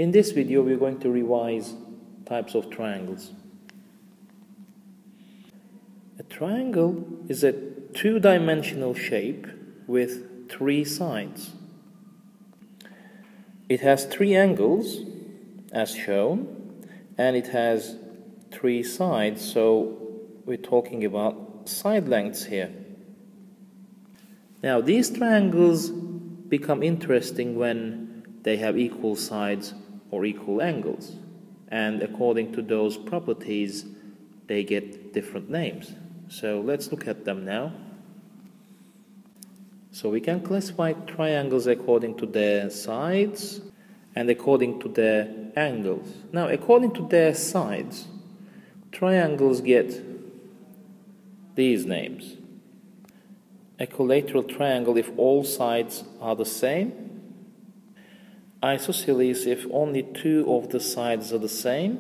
In this video, we're going to revise types of triangles. A triangle is a two-dimensional shape with three sides. It has three angles, as shown, and it has three sides, so we're talking about side lengths here. Now, these triangles become interesting when they have equal sides or equal angles, and according to those properties, they get different names. So let's look at them now. So we can classify triangles according to their sides and according to their angles. Now, according to their sides, triangles get these names. Equilateral triangle if all sides are the same. Isosceles if only two of the sides are the same.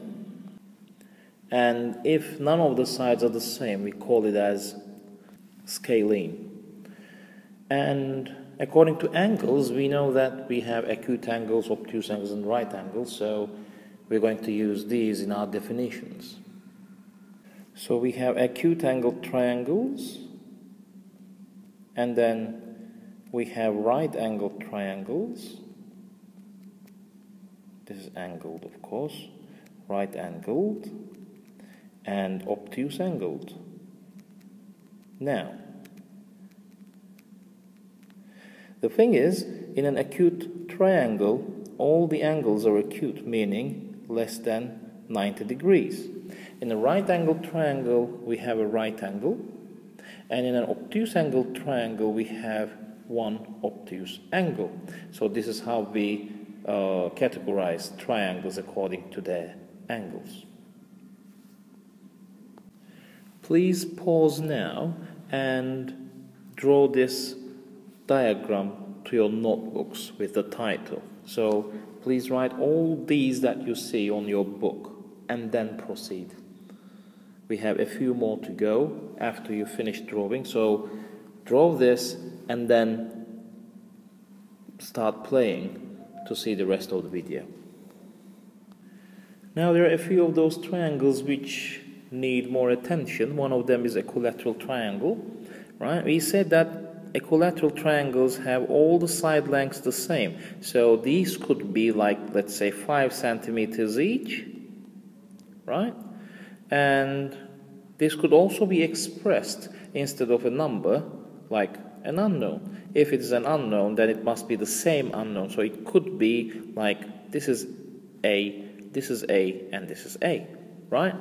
And if none of the sides are the same, we call it as scalene. And according to angles, we know that we have acute angles, obtuse angles, and right angles, so we're going to use these in our definitions. So we have acute angle triangles, and then we have right angle triangles. This is angled, of course, right angled, and obtuse angled. Now, the thing is, in an acute triangle, all the angles are acute, meaning less than 90 degrees. In a right angle triangle, we have a right angle, and in an obtuse angle triangle, we have one obtuse angle. So this is how we categorize triangles according to their angles. Please pause now and draw this diagram to your notebooks with the title. So please write all these that you see on your book and then proceed. We have a few more to go after you finish drawing, so draw this and then start playing to see the rest of the video. Now there are a few of those triangles which need more attention. One of them is equilateral triangle, right? We said that equilateral triangles have all the side lengths the same. So these could be like, let's say, 5 centimeters each, right? And this could also be expressed instead of a number like an unknown. If it is an unknown, then it must be the same unknown. So it could be like this is A, this is A, and this is A, right?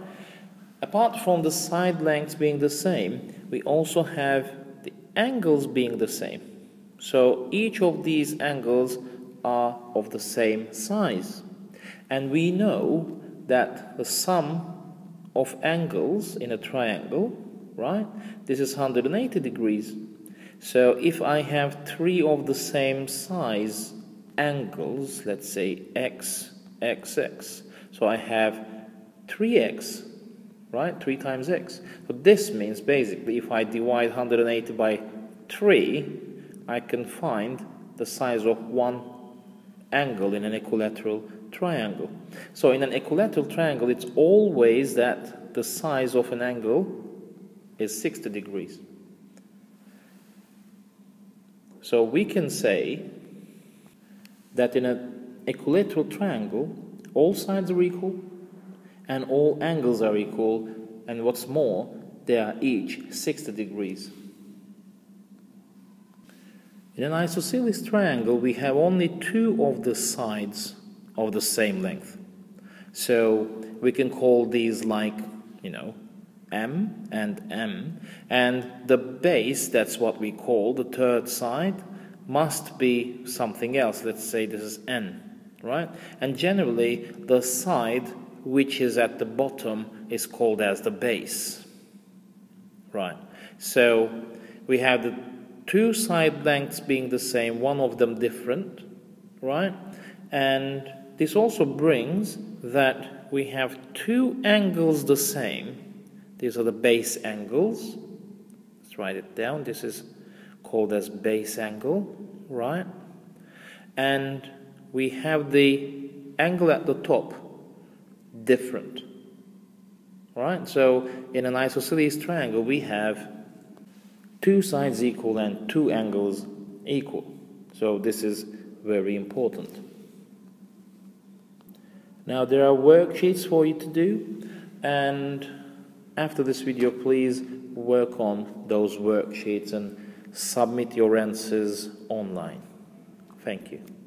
Apart from the side lengths being the same, we also have the angles being the same. So each of these angles are of the same size. And we know that the sum of angles in a triangle, right, this is 180 degrees. So if I have three of the same size angles, let's say x, x, x, so I have 3x, right, 3 times x. So this means basically if I divide 180 by 3, I can find the size of one angle in an equilateral triangle. So in an equilateral triangle, it's always that the size of an angle is 60 degrees. So we can say that in an equilateral triangle, all sides are equal and all angles are equal, and what's more, they are each 60 degrees. In an isosceles triangle, we have only two of the sides of the same length. So we can call these like, M and M, and the base, that's what we call the third side, must be something else. Let's say this is N, right? And generally, the side which is at the bottom is called as the base, right? So we have the two side lengths being the same, one of them different, right? And this also brings that we have two angles the same. These are the base angles. Let's write it down. This is called as base angle, right? And we have the angle at the top different. Right? So in an isosceles triangle, we have two sides equal and two angles equal. So this is very important. Now there are worksheets for you to do, and after this video please work on those worksheets and submit your answers online. Thank you.